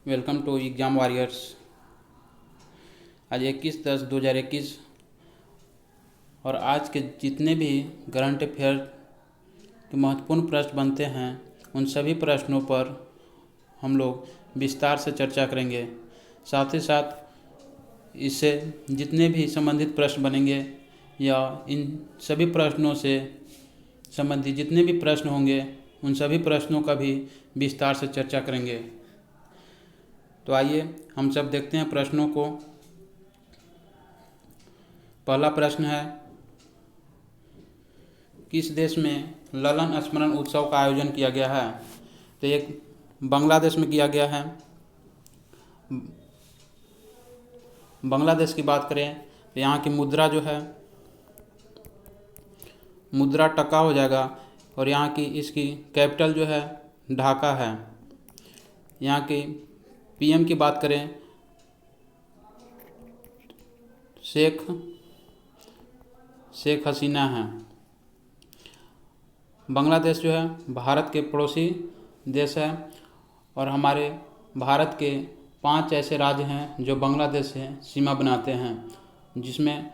Welcome to exam warriors. आज 21/10/2021 और आज के जितने भी करंट अफेयर के महत्वपूर्ण प्रश्न बनते हैं उन सभी प्रश्नों पर हम लोग विस्तार से चर्चा करेंगे। साथ ही साथ इससे जितने भी संबंधित प्रश्न बनेंगे या इन सभी प्रश्नों से संबंधित जितने भी प्रश्न होंगे उन सभी प्रश्नों का भी विस्तार से चर्चा करेंगे। तो आइए हम सब देखते हैं प्रश्नों को। पहला प्रश्न है, किस देश में ललन स्मरण उत्सव का आयोजन किया गया है? तो एक बांग्लादेश में किया गया है। बांग्लादेश की बात करें तो यहाँ की मुद्रा जो है मुद्रा टका हो जाएगा और यहाँ की इसकी कैपिटल जो है ढाका है। यहाँ की पीएम की बात करें शेख हसीना है। बांग्लादेश जो है भारत के पड़ोसी देश है और हमारे भारत के 5 ऐसे राज्य हैं जो बांग्लादेश से सीमा बनाते हैं, जिसमें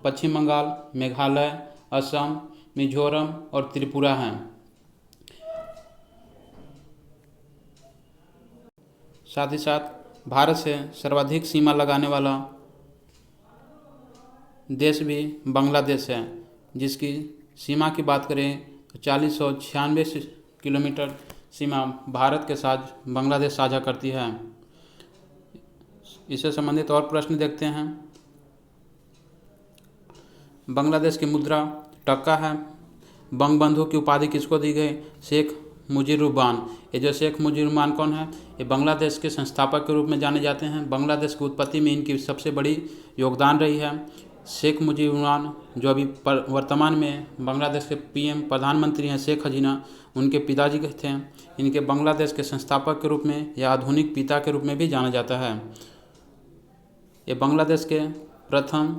पश्चिम बंगाल, मेघालय, असम, मिजोरम और त्रिपुरा हैं। साथ ही साथ भारत से सर्वाधिक सीमा लगाने वाला देश भी बांग्लादेश है, जिसकी सीमा की बात करें तो 4096 किलोमीटर सीमा भारत के साथ बांग्लादेश साझा करती है। इससे संबंधित और प्रश्न देखते हैं। बांग्लादेश की मुद्रा टक्का है। बंगबंधु की उपाधि किसको दी गई? शेख मुजीबुर्रहमान। ये जो शेख मुजीबुर्रहमान कौन है? ये बांग्लादेश के संस्थापक के रूप में जाने जाते हैं। बांग्लादेश की उत्पत्ति में इनकी सबसे बड़ी योगदान रही है। शेख मुजीबुर्रहमान जो अभी वर्तमान में बांग्लादेश के पीएम प्रधानमंत्री हैं, शेख हसीना, उनके पिताजी के थे। इनके बांग्लादेश के संस्थापक के रूप में या आधुनिक पिता के रूप में भी जाना जाता है। ये बांग्लादेश के प्रथम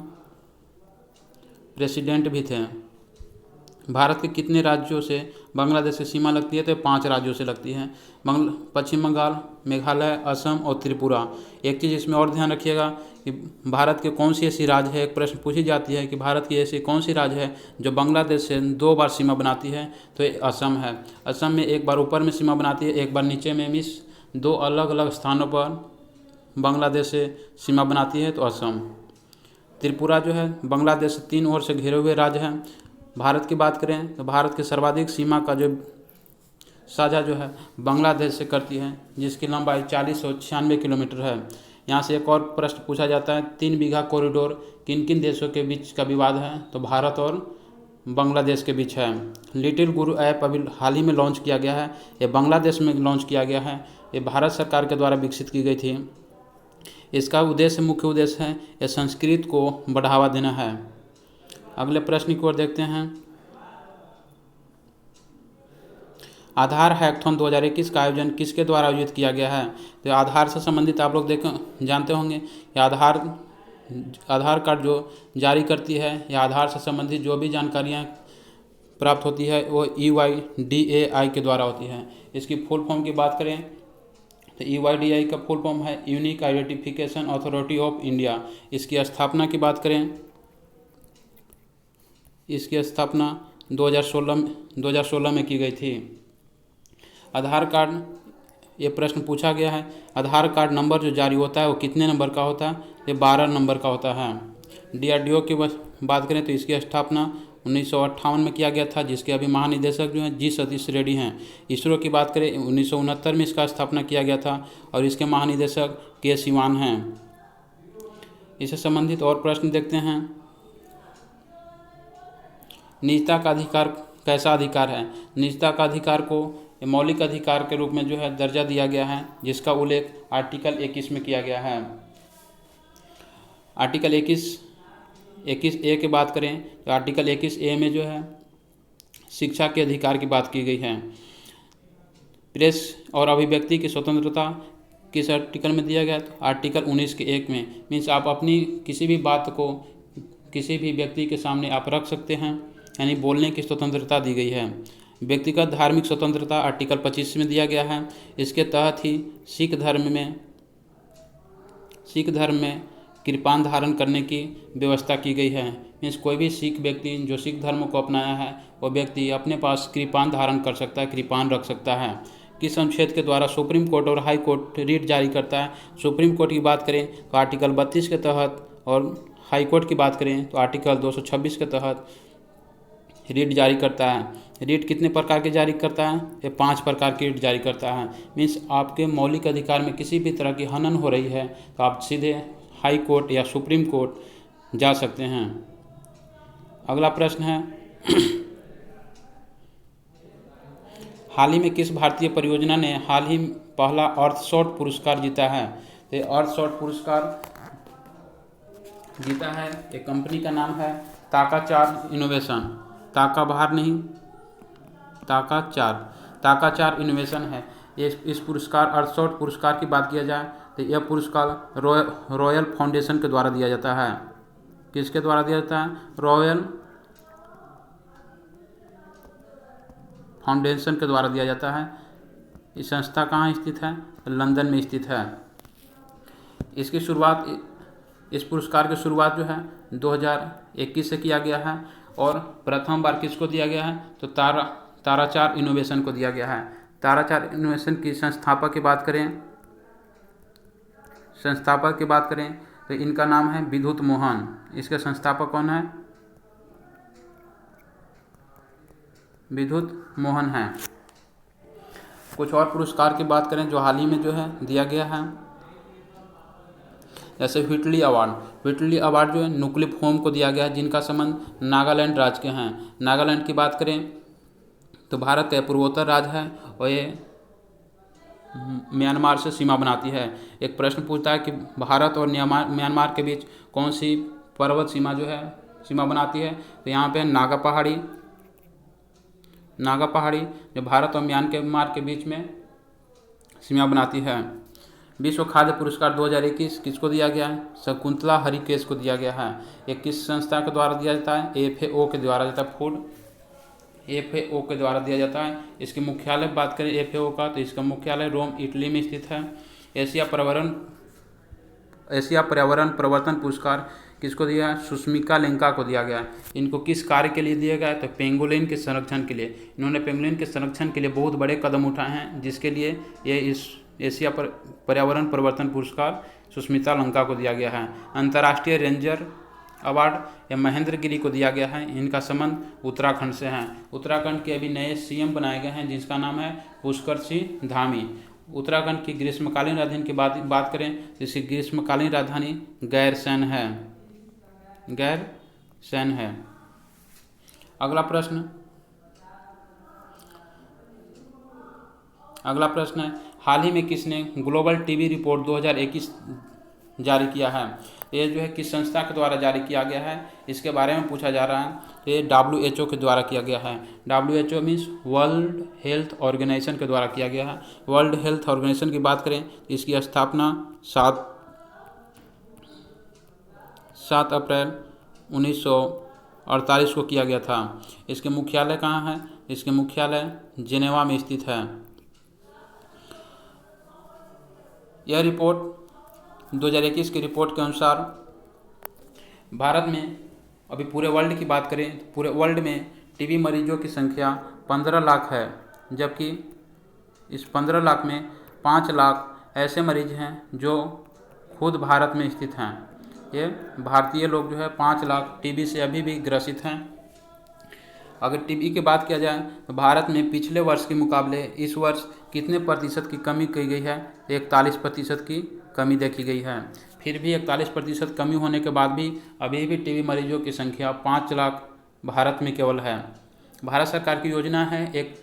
प्रेसिडेंट भी थे। भारत के कितने राज्यों से बांग्लादेश की सीमा लगती है? तो 5 राज्यों से लगती है, पश्चिम बंगाल, मेघालय, असम और त्रिपुरा। एक चीज़ इसमें और ध्यान रखिएगा कि भारत के कौन सी ऐसी राज्य है, एक प्रश्न पूछी जाती है कि भारत की ऐसी कौन सी राज्य है जो बांग्लादेश से 2 बार सीमा बनाती है? तो ये असम है। असम में एक बार ऊपर में सीमा बनाती है, एक बार नीचे में, मिस 2 अलग अलग स्थानों पर बांग्लादेश से सीमा बनाती है, तो असम। त्रिपुरा जो है बांग्लादेश से 3 ओर से घिरे हुए राज्य हैं। भारत की बात करें तो भारत के सर्वाधिक सीमा का जो साझा जो है बांग्लादेश से करती है, जिसकी लंबाई 4096 किलोमीटर है। यहाँ से एक और प्रश्न पूछा जाता है, 3 बीघा कॉरिडोर किन किन देशों के बीच का विवाद है? तो भारत और बांग्लादेश के बीच है। लिटिल गुरु ऐप अभी हाल ही में लॉन्च किया गया है। ये बांग्लादेश में लॉन्च किया गया है। ये भारत सरकार के द्वारा विकसित की गई थी। इसका मुख्य उद्देश्य है ये संस्कृत को बढ़ावा देना है। अगले प्रश्न की ओर देखते हैं। आधार हैकथॉन 2021 का आयोजन किसके द्वारा आयोजित किया गया है? तो आधार से संबंधित आप लोग जानते होंगे कि आधार कार्ड जो जारी करती है या आधार से संबंधित जो भी जानकारियां प्राप्त होती है वो EYDAI के द्वारा होती है। इसकी फुल फॉर्म की बात करें तो EYDAI का फुल फॉर्म है unique identification authority of India. इसकी स्थापना की बात करें, इसकी स्थापना 2016 में की गई थी। आधार कार्ड, ये प्रश्न पूछा गया है, आधार कार्ड नंबर जो जारी होता है वो कितने नंबर का होता है? ये 12 नंबर का होता है। DRDO की बात करें तो इसकी स्थापना 1958 में किया गया था, जिसके अभी महानिदेशक जो हैं G सतीश रेड्डी हैं। इसरो की बात करें 1969 में इसका स्थापना किया गया था और इसके महानिदेशक K सिवान हैं। इससे संबंधित और प्रश्न देखते हैं। निजता का अधिकार कैसा अधिकार है? निजता का अधिकार को मौलिक अधिकार के रूप में जो है दर्जा दिया गया है, जिसका उल्लेख आर्टिकल 21 में किया गया है। आर्टिकल 21A की बात करें तो आर्टिकल 21A में जो है शिक्षा के अधिकार की बात की गई है। प्रेस और अभिव्यक्ति की स्वतंत्रता किस आर्टिकल में दिया गया? तो आर्टिकल 19 के 1 में। मीन्स आप अपनी किसी भी बात को किसी भी व्यक्ति के सामने आप रख सकते हैं, यानी बोलने की स्वतंत्रता दी गई है। व्यक्तिगत धार्मिक स्वतंत्रता आर्टिकल 25 में दिया गया है। इसके तहत ही सिख धर्म में कृपान धारण करने की व्यवस्था की गई है। मीन्स कोई भी सिख व्यक्ति जो सिख धर्म को अपनाया है वो व्यक्ति अपने पास कृपान धारण कर सकता है, कृपान रख सकता है। किस अनुच्छेद के द्वारा सुप्रीम कोर्ट और हाई कोर्ट रीट जारी करता है? सुप्रीम कोर्ट की बात करें तो आर्टिकल 32 के तहत, और हाई कोर्ट की बात करें तो आर्टिकल 226 के तहत रीट जारी करता है। रीट कितने प्रकार के जारी करता है? ये 5 प्रकार की रीट जारी करता है। मीन्स आपके मौलिक अधिकार में किसी भी तरह की हनन हो रही है तो आप सीधे हाई कोर्ट या सुप्रीम कोर्ट जा सकते हैं। अगला प्रश्न है हाल ही में किस भारतीय परियोजना ने हाल ही पहला अर्थशॉट पुरस्कार जीता है? तो ये अर्थशॉट पुरस्कार जीता है, एक कंपनी का नाम है ताकाचार इनोवेशन। ताका बाहर नहीं, ताकाचार इनोवेशन है। इस पुरस्कार अर्थशॉट पुरस्कार की बात किया जाए तो यह पुरस्कार रॉयल फाउंडेशन के द्वारा दिया जाता है। किसके द्वारा दिया जाता है? रॉयल फाउंडेशन के द्वारा दिया जाता है। इस संस्था कहाँ स्थित है? लंदन में स्थित है। इसकी शुरुआत, इस पुरस्कार की शुरुआत जो है 2021 से किया गया है और प्रथम बार किसको दिया गया है? तो ताराचार इनोवेशन को दिया गया है। ताराचार इनोवेशन की संस्थापक की बात करें तो इनका नाम है विद्युत मोहन। इसके संस्थापक कौन है? विद्युत मोहन है। कुछ और पुरस्कार की बात करें जो हाल ही में जो है दिया गया है, जैसे व्हिटली अवार्ड जो है नुक्लिप होम को दिया गया है, जिनका संबंध नागालैंड राज्य के हैं। नागालैंड की बात करें तो भारत का पूर्वोत्तर राज्य है और ये म्यांमार से सीमा बनाती है। एक प्रश्न पूछता है कि भारत और म्यांमार के बीच कौन सी पर्वत सीमा बनाती है? तो यहाँ पे नागा पहाड़ी जो भारत और म्यांमार के बीच में सीमा बनाती है। विश्व खाद्य पुरस्कार 2021 किसको दिया गया है? शकुंतला हरिकेश को दिया गया है। ये किस संस्था के द्वारा दिया जाता है? FAO के द्वारा जाता है, फूड FAO के द्वारा दिया जाता है। इसके मुख्यालय बात करें FAO का तो इसका मुख्यालय रोम इटली में स्थित है। एशिया पर्यावरण प्रवर्तन पुरस्कार किसको दिया है? सुष्मिका लेंका को दिया गया है। इनको किस कार्य के लिए दिया गया है? तो पेंगोलिन के संरक्षण के लिए। इन्होंने पेंगोलिन के संरक्षण के लिए बहुत बड़े कदम उठाए हैं, जिसके लिए ये इस एशिया पर्यावरण परिवर्तन पुरस्कार सुष्मिता लंका को दिया गया है। अंतर्राष्ट्रीय रेंजर अवार्ड या महेंद्र गिरी को दिया गया है। इनका संबंध उत्तराखंड से है। उत्तराखंड के अभी नए CM बनाए गए हैं, जिसका नाम है पुष्कर सिंह धामी। उत्तराखंड की ग्रीष्मकालीन राजधानी की बात करें तो इसकी ग्रीष्मकालीन राजधानी गैरसैंण है। अगला प्रश्न है हाल ही में किसने ग्लोबल टीबी रिपोर्ट 2021 जारी किया है? ये जो है किस संस्था के द्वारा जारी किया गया है, इसके बारे में पूछा जा रहा है। तो ये WHO के द्वारा किया गया है। WHO means world health organisation के द्वारा किया गया है। वर्ल्ड हेल्थ ऑर्गेनाइजेशन की बात करें तो इसकी स्थापना 7 अप्रैल 1948 को किया गया था। इसके मुख्यालय कहाँ है? इसके मुख्यालय जेनेवा में स्थित है। यह रिपोर्ट 2021 की रिपोर्ट के अनुसार भारत में अभी पूरे वर्ल्ड की बात करें तो पूरे वर्ल्ड में टीबी मरीजों की संख्या 15 लाख है, जबकि इस 15 लाख में 5 लाख ऐसे मरीज हैं जो खुद भारत में स्थित हैं। ये भारतीय लोग जो है 5 लाख टीबी से अभी भी ग्रसित हैं। अगर टीबी की बात किया जाए तो भारत में पिछले वर्ष के मुकाबले इस वर्ष कितने प्रतिशत की कमी की गई है? 41% की कमी देखी गई है। फिर भी 41% कमी होने के बाद भी अभी भी टीबी मरीजों की संख्या 5 लाख भारत में केवल है। भारत सरकार की योजना है एक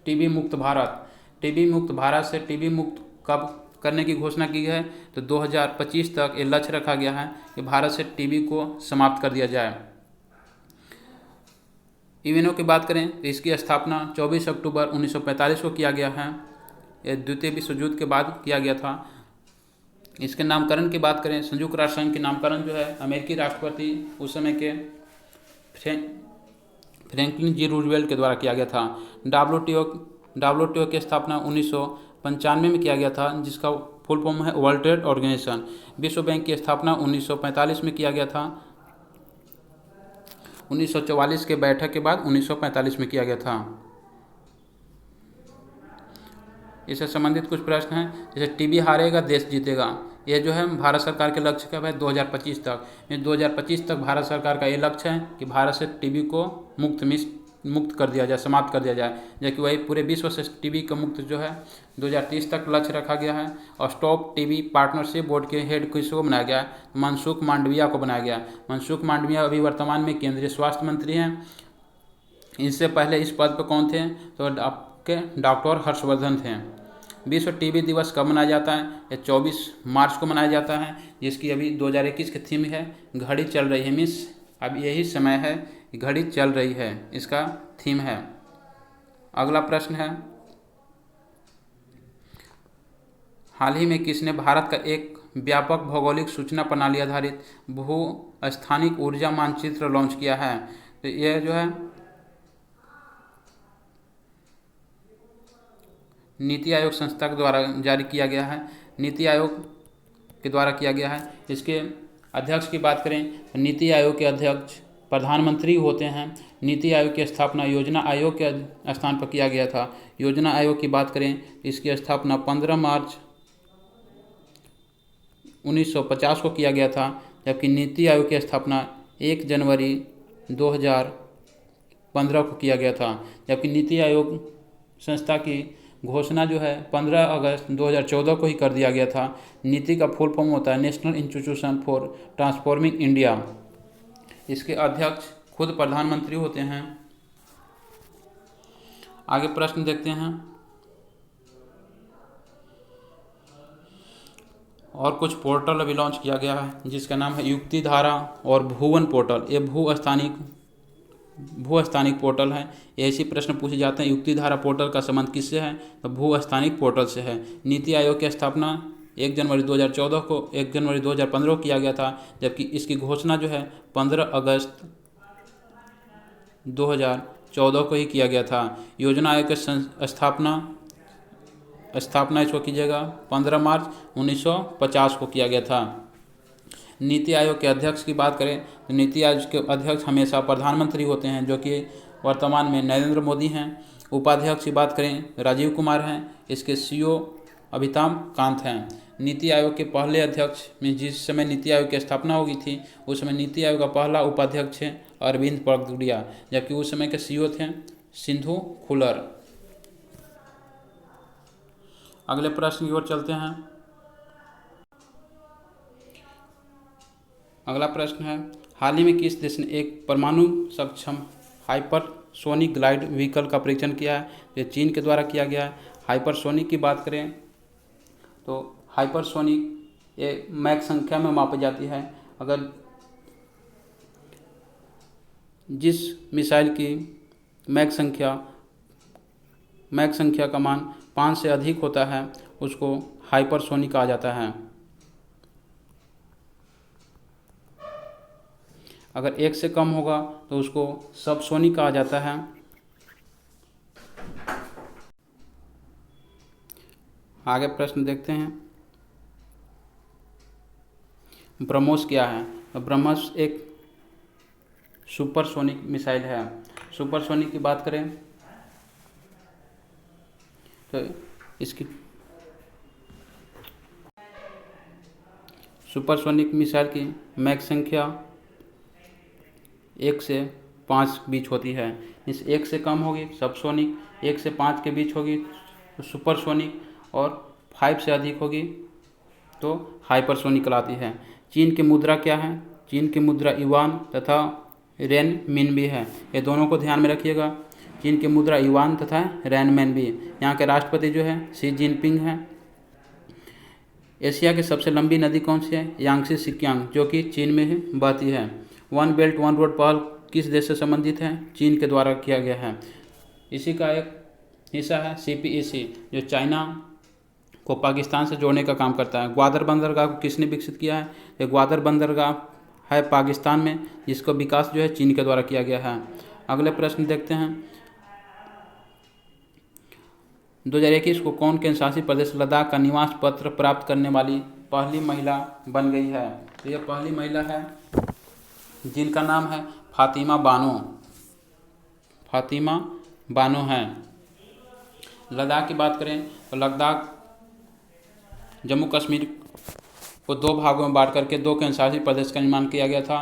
टीबी मुक्त भारत। टीबी मुक्त भारत से टीबी मुक्त कब करने की घोषणा की है? तो 2025 तक ये लक्ष्य रखा गया है कि भारत से टीबी को समाप्त कर दिया जाए। यूएनओ की बात करें तो इसकी स्थापना 24 अक्टूबर 1945 को किया गया है। यह द्वितीय विश्व युद्ध के बाद किया गया था। इसके नामकरण की बात करें, संयुक्त राष्ट्र संघ के नामकरण जो है अमेरिकी राष्ट्रपति उस समय के फ्रैंकलिन जी रूजवेल्ट के द्वारा किया गया था। डब्ल्यूटीओ की स्थापना 1995 में किया गया था, जिसका फुल फॉर्म है वर्ल्ड ट्रेड ऑर्गेनाइजेशन। विश्व बैंक की स्थापना 1945 में किया गया था। 1944 के बैठक के बाद 1945 में किया गया था। इससे संबंधित कुछ प्रश्न हैं, जैसे टीबी हारेगा देश जीतेगा। यह जो है भारत सरकार के लक्ष्य कब है? 2025 तक। 2025 तक भारत सरकार का ये लक्ष्य है कि भारत से टीबी को मुक्त कर दिया जाए, समाप्त कर दिया जाए, जबकि वही पूरे विश्व से टीबी का मुक्त जो है 2030 तक लक्ष्य रखा गया है। और स्टॉप टीबी पार्टनरशिप बोर्ड के हेड किसको बनाया गया है? मनसुख मांडविया को बनाया गया। मनसुख मांडविया अभी वर्तमान में केंद्रीय स्वास्थ्य मंत्री हैं। इससे पहले इस पद पर कौन थे? तो आपके डॉक्टर हर्षवर्धन थे। विश्व टीबी दिवस कब मनाया जाता है? ये 24 मार्च को मनाया जाता है, जिसकी अभी 2021 की थीम है घड़ी चल रही है। मीन्स अब यही समय है, घड़ी चल रही है, इसका थीम है। अगला प्रश्न है, हाल ही में किसने भारत का एक व्यापक भौगोलिक सूचना प्रणाली आधारित भू स्थानिक ऊर्जा मानचित्र लॉन्च किया है? तो यह जो है नीति आयोग संस्था के द्वारा जारी किया गया है, नीति आयोग के द्वारा किया गया है। इसके अध्यक्ष की बात करें तो नीति आयोग के अध्यक्ष प्रधानमंत्री होते हैं। नीति आयोग की स्थापना योजना आयोग के स्थान पर किया गया था। योजना आयोग की बात करें, इसकी स्थापना 15 मार्च 1950 को किया गया था, जबकि नीति आयोग की स्थापना 1 जनवरी 2015 को किया गया था। जबकि नीति आयोग संस्था की घोषणा जो है 15 अगस्त 2014 को ही कर दिया गया था। नीति का फुल फॉर्म होता है national institution for transforming India. इसके अध्यक्ष खुद प्रधानमंत्री होते हैं। आगे प्रश्न देखते हैं। और कुछ पोर्टल अभी लॉन्च किया गया है, जिसका नाम है युक्ति धारा और भुवन पोर्टल। ये भू-स्थानिक पोर्टल है। ऐसे प्रश्न पूछे जाते हैं, युक्ति धारा पोर्टल का संबंध किससे है? तो भू-स्थानिक पोर्टल से है। नीति आयोग की स्थापना 1 जनवरी 2014 को 1 जनवरी 2015 को किया गया था, जबकि इसकी घोषणा जो है 15 अगस्त 2014 को ही किया गया था। योजना आयोग की स्थापना इसको कीजिएगा 15 मार्च 1950 को किया गया था। नीति आयोग के अध्यक्ष की बात करें तो नीति आयोग के अध्यक्ष हमेशा प्रधानमंत्री होते हैं, जो कि वर्तमान में नरेंद्र मोदी हैं। उपाध्यक्ष की बात करें राजीव कुमार हैं। इसके सीईओ अमिताभ कांत हैं। नीति आयोग के पहले अध्यक्ष में जिस समय नीति आयोग की स्थापना होगी थी, उस समय नीति आयोग का पहला उपाध्यक्ष है अरविंद पगडुडिया, जबकि उस समय के सीईओ थे सिंधु खुलर। अगले प्रश्न की ओर चलते हैं। अगला प्रश्न है, हाल ही में किस देश ने एक परमाणु सक्षम हाइपरसोनिक ग्लाइड व्हीकल का परीक्षण किया है? ये चीन के द्वारा किया गया है। हाइपरसोनिक की बात करें तो हाइपरसोनिक ये मैक संख्या में मापी जाती है। अगर जिस मिसाइल की मैक संख्या का मान 5 से अधिक होता है, उसको हाइपरसोनिक कहा जाता है। अगर 1 से कम होगा तो उसको सबसोनिक कहा जाता है। आगे प्रश्न देखते हैं। ब्रह्मोस क्या है? तो ब्रह्मोस एक सुपरसोनिक मिसाइल है। सुपरसोनिक की बात करें तो इसकी सुपरसोनिक मिसाइल की मैक संख्या 1 से 5 बीच होती है। इस 1 से कम होगी सबसोनिक, 1 से 5 के बीच होगी तो सुपरसोनिक, और 5 से अधिक होगी तो हाइपरसोनिक कहलाती है। चीन की मुद्रा क्या है? चीन की मुद्रा युआन तथा रेन मिनबी है। ये दोनों को ध्यान में रखिएगा। चीन की मुद्रा युआन तथा रेन मिनबी। यहाँ के राष्ट्रपति जो है शी जिनपिंग है। एशिया की सबसे लंबी नदी कौन सी है? यांगसी सिक्यांग, जो कि चीन में बहती है। वन बेल्ट वन रोड पहल किस देश से संबंधित है? चीन के द्वारा किया गया है। इसी का एक हिस्सा है CPEC, जो चाइना को पाकिस्तान से जोड़ने का काम करता है। ग्वादर बंदरगाह को किसने विकसित किया है? ये ग्वादर बंदरगाह है पाकिस्तान में, जिसका विकास जो है चीन के द्वारा किया गया है। अगले प्रश्न देखते हैं। 2021 को कौन केंद्र शासित प्रदेश लद्दाख का निवास पत्र प्राप्त करने वाली पहली महिला बन गई है? तो यह पहली महिला है जिनका नाम है फातिमा बानो। फातिमा बानो हैं। लद्दाख की बात करें तो लद्दाख जम्मू कश्मीर को दो भागों में बांट करके दो केंद्र शासित प्रदेश का निर्माण किया गया था,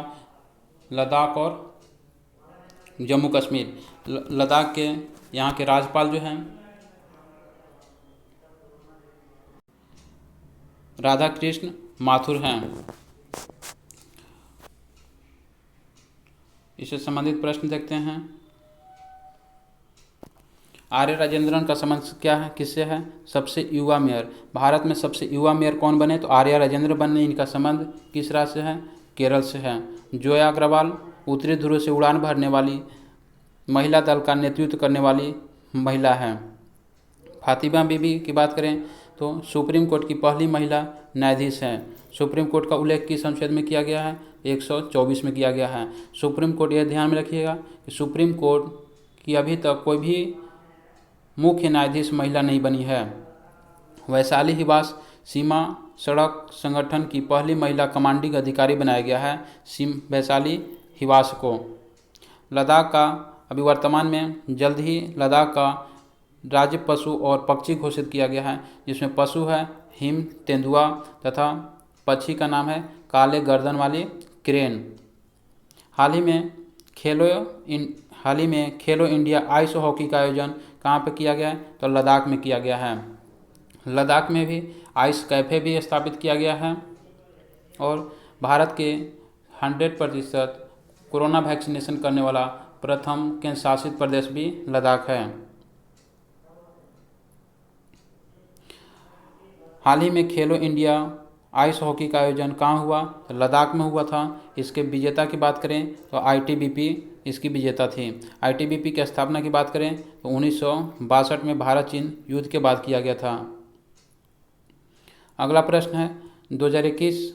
लद्दाख और जम्मू कश्मीर। लद्दाख के यहाँ के राज्यपाल जो हैं राधा कृष्ण माथुर हैं। इससे संबंधित प्रश्न देखते हैं। आर्य राजेंद्रन का संबंध क्या है, किससे है? सबसे युवा मेयर। भारत में सबसे युवा मेयर कौन बने? तो आर्य राजेंद्र बने। इनका संबंध किस राज्य से है? केरल से है। जोया अग्रवाल उत्तरी ध्रुव से उड़ान भरने वाली महिला दल का नेतृत्व करने वाली महिला है। फातिमा बीबी की बात करें तो सुप्रीम कोर्ट की पहली महिला न्यायाधीश हैं। सुप्रीम कोर्ट का उल्लेख किस अनुच्छेद में किया गया है? 124 में किया गया है। सुप्रीम कोर्ट यह ध्यान में रखिएगा कि सुप्रीम कोर्ट की अभी तक कोई भी मुख्य न्यायाधीश महिला नहीं बनी है। वैशाली हिवास सीमा सड़क संगठन की पहली महिला कमांडिंग अधिकारी बनाया गया है वैशाली हिवास को। लद्दाख का अभी वर्तमान में जल्द ही लद्दाख का राज्य पशु और पक्षी घोषित किया गया है, जिसमें पशु है हिम तेंदुआ तथा पक्षी का नाम है काले गर्दन वाली क्रेन। हाल ही में खेलो इंडिया आइस हॉकी का आयोजन कहाँ पे किया गया है? तो लद्दाख में किया गया है। लद्दाख में भी आइस कैफ़े भी स्थापित किया गया है और भारत के 100% कोरोना वैक्सीनेशन करने वाला प्रथम केंद्र शासित प्रदेश भी लद्दाख है। हाल ही में खेलो इंडिया आइस हॉकी का आयोजन कहाँ हुआ? तो लद्दाख में हुआ था। इसके विजेता की बात करें तो आईटीबीपी इसकी विजेता थी। आईटीबीपी की स्थापना की बात करें तो 1962 में भारत चीन युद्ध के बाद किया गया था। अगला प्रश्न है 2021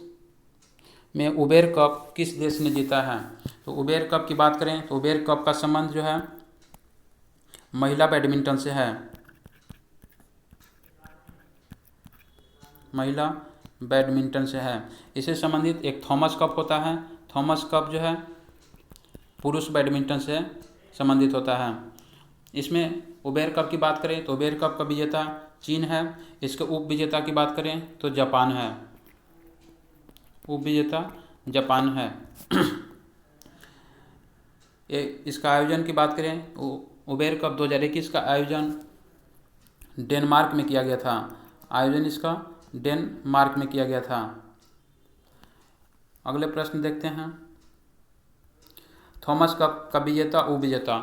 में उबेर कप किस देश ने जीता है? तो उबेर कप की बात करें तो उबेर कप का संबंध जो है महिला बैडमिंटन से है। महिला बैडमिंटन से है। इससे संबंधित एक थॉमस कप होता है। थॉमस कप जो है पुरुष बैडमिंटन से संबंधित होता है। इसमें उबेर कप की बात करें तो उबेर कप का विजेता चीन है। इसके उप विजेता की बात करें तो जापान है। उप विजेता जापान है। इसका आयोजन की बात करें उबेर कप 2021 का आयोजन डेनमार्क में किया गया था। आयोजन इसका डेनमार्क में किया गया था। अगले प्रश्न देखते हैं। थॉमस कप का विजेता उप विजेता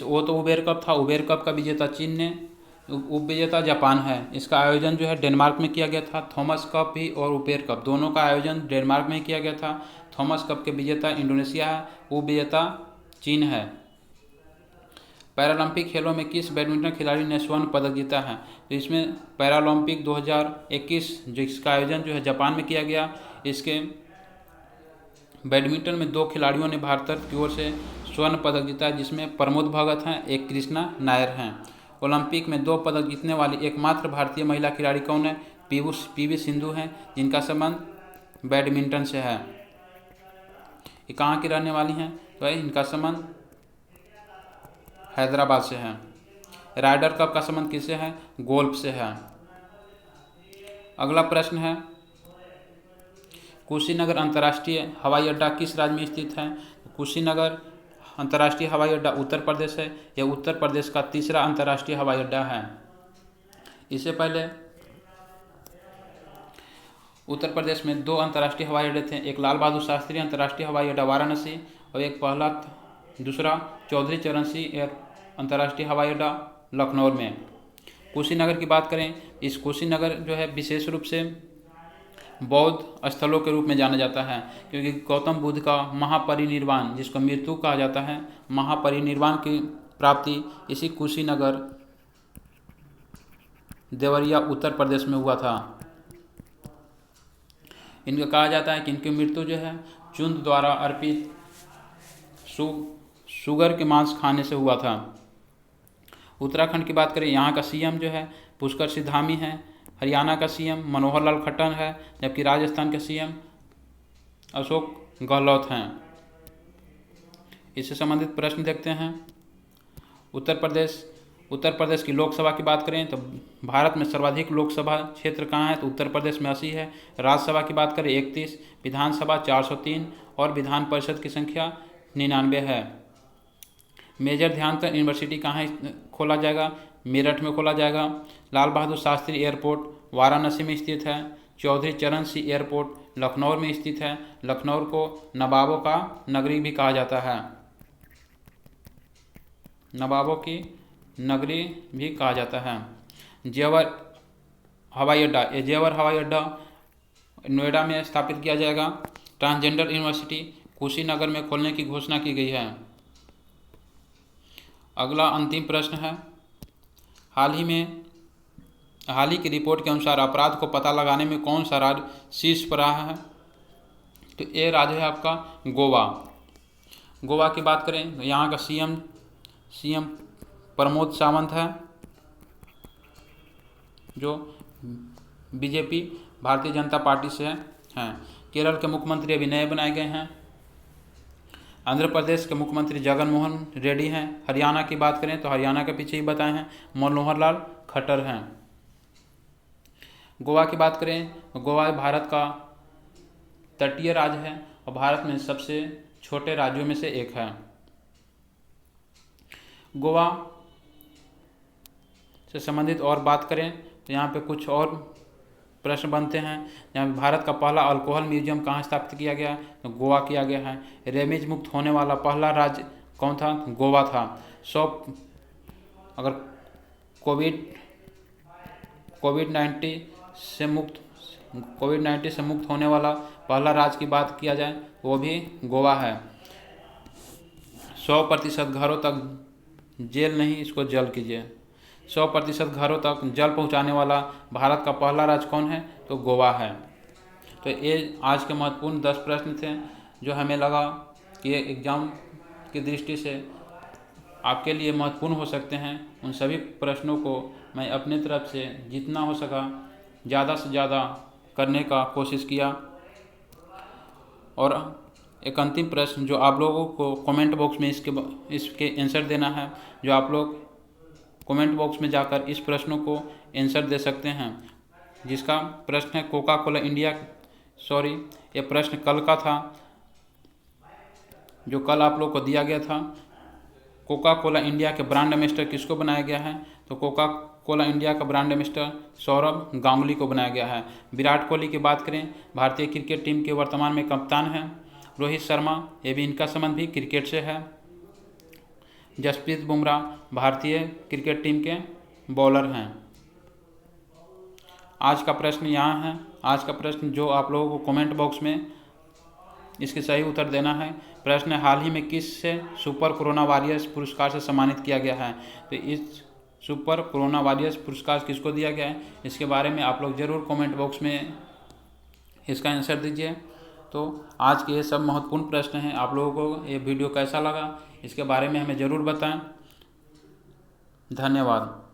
वो तो उबेर कप था। उबेर कप का विजेता चीन ने, उप विजेता जापान है। इसका आयोजन जो है डेनमार्क में किया गया था। थॉमस कप भी और उबेर कप दोनों का आयोजन डेनमार्क में किया गया था। थॉमस कप के विजेता इंडोनेशिया है, उप विजेता चीन है। पैरालंपिक खेलों में किस बैडमिंटन खिलाड़ी ने स्वर्ण पदक जीता है? तो इसमें पैरालंपिक 2021 जिसका आयोजन जो है जापान में किया गया, इसके बैडमिंटन में 2 खिलाड़ियों ने भारत की ओर से स्वर्ण पदक जीता है, जिसमें प्रमोद भगत हैं, एक कृष्णा नायर हैं। ओलंपिक में 2 पदक जीतने वाली एकमात्र भारतीय महिला खिलाड़ी कौन है? पीवी सिंधु हैं, जिनका संबंध बैडमिंटन से है। ये कहाँ की रहने वाली हैं? तो इनका संबंध हैदराबाद से है। राइडर कप का संबंध किससे है? गोल्फ से है। अगला प्रश्न है कुशीनगर अंतर्राष्ट्रीय हवाई अड्डा किस राज्य में स्थित है? कुशीनगर अंतर्राष्ट्रीय हवाई अड्डा उत्तर प्रदेश है। यह उत्तर प्रदेश का तीसरा अंतर्राष्ट्रीय हवाई अड्डा है। इससे पहले उत्तर प्रदेश में 2 अंतर्राष्ट्रीय हवाई अड्डे थे। एक लाल बहादुर शास्त्री अंतर्राष्ट्रीय हवाई अड्डा वाराणसी और एक दूसरा चौधरी चरण सिंह अंतर्राष्ट्रीय हवाई अड्डा लखनऊ में। कुशीनगर की बात करें, इस कुशीनगर जो है विशेष रूप से बौद्ध स्थलों के रूप में जाना जाता है, क्योंकि गौतम बुद्ध का महापरिनिर्वाण, जिसको मृत्यु कहा जाता है, महापरिनिर्वाण की प्राप्ति इसी कुशीनगर देवरिया उत्तर प्रदेश में हुआ था। इनको कहा जाता है कि इनकी मृत्यु जो है चुंद द्वारा अर्पित शुगर के मांस खाने से हुआ था। उत्तराखंड की बात करें, यहाँ का सीएम जो है पुष्कर सिंह धामी है। हरियाणा का सीएम मनोहर लाल खट्टर है, जबकि राजस्थान के सीएम अशोक गहलोत हैं। इससे संबंधित प्रश्न देखते हैं। उत्तर प्रदेश की लोकसभा की बात करें तो भारत में सर्वाधिक लोकसभा क्षेत्र कहाँ है, तो उत्तर प्रदेश में 80 है। राज्यसभा की बात करें 31, विधानसभा 403 और विधान परिषद की संख्या 99 है। मेजर ध्यानचंद यूनिवर्सिटी कहाँ खोला जाएगा, मेरठ में खोला जाएगा। लाल बहादुर शास्त्री एयरपोर्ट वाराणसी में स्थित है। चौधरी चरण सिंह एयरपोर्ट लखनऊ में स्थित है। लखनऊ को नवाबों का नगरी भी कहा जाता है, नवाबों की नगरी भी कहा जाता है। जेवर हवाई अड्डा, ये जेवर हवाई अड्डा नोएडा में स्थापित किया जाएगा। ट्रांसजेंडर यूनिवर्सिटी कुशीनगर में खोलने की घोषणा की गई है। अगला अंतिम प्रश्न है, हाल ही की रिपोर्ट के अनुसार अपराध को पता लगाने में कौन सा राज्य शीर्ष पर रहा है, तो ये राज्य है आपका गोवा। गोवा की बात करें तो यहाँ का सीएम प्रमोद सावंत है, जो बीजेपी भारतीय जनता पार्टी से हैं। केरल के मुख्यमंत्री अभी नए बनाए गए हैं। आंध्र प्रदेश के मुख्यमंत्री जगन मोहन रेड्डी हैं। हरियाणा की बात करें तो हरियाणा के पीछे ही बताए हैं मनोहर लाल खट्टर हैं। गोवा की बात करें तो गोवा भारत का तटीय राज्य है और भारत में सबसे छोटे राज्यों में से एक है। गोवा से संबंधित और बात करें तो यहाँ पे कुछ और प्रश्न बनते हैं। यहाँ भारत का पहला अल्कोहल म्यूजियम कहाँ स्थापित किया गया, तो गोवा किया गया है। रेबीज मुक्त होने वाला पहला राज्य कौन था, गोवा था। अगर कोविड-19 से मुक्त होने वाला पहला राज्य की बात किया जाए वो भी गोवा है। 100% घरों तक जेल नहीं, इसको जल कीजिए। 100% घरों तक जल पहुंचाने वाला भारत का पहला राज्य कौन है, तो गोवा है। तो ये आज के महत्वपूर्ण 10 प्रश्न थे जो हमें लगा कि ये एग्ज़ाम की दृष्टि से आपके लिए महत्वपूर्ण हो सकते हैं। उन सभी प्रश्नों को मैं अपनी तरफ से जितना हो सका ज़्यादा से ज़्यादा करने का कोशिश किया। और एक अंतिम प्रश्न जो आप लोगों को कमेंट बॉक्स में इसके आंसर देना है, जो आप लोग कमेंट बॉक्स में जाकर इस प्रश्नों को आंसर दे सकते हैं, जिसका प्रश्न है कोका कोला इंडिया, ये प्रश्न कल का था जो कल आप लोग को दिया गया था। कोका कोला इंडिया के ब्रांड एम्बेसडर किसको बनाया गया है, तो कोका कोला इंडिया का ब्रांड एम्बेसडर सौरभ गांगुली को बनाया गया है। विराट कोहली की बात करें, भारतीय क्रिकेट टीम के वर्तमान में कप्तान हैं। रोहित शर्मा, ये भी इनका संबंध भी क्रिकेट से है। जसप्रीत बुमराह भारतीय क्रिकेट टीम के बॉलर हैं। आज का प्रश्न यहाँ है। आज का प्रश्न जो आप लोगों को कमेंट बॉक्स में इसके सही उत्तर देना है। प्रश्न है, हाल ही में किस से सुपर कोरोना वॉरियर्स पुरस्कार से सम्मानित किया गया है, तो इस सुपर कोरोना वॉरियर्स पुरस्कार किसको दिया गया है, इसके बारे में आप लोग ज़रूर कमेंट बॉक्स में इसका आंसर दीजिए। तो आज के ये सब महत्वपूर्ण प्रश्न हैं। आप लोगों को ये वीडियो कैसा लगा इसके बारे में हमें ज़रूर बताएं। धन्यवाद।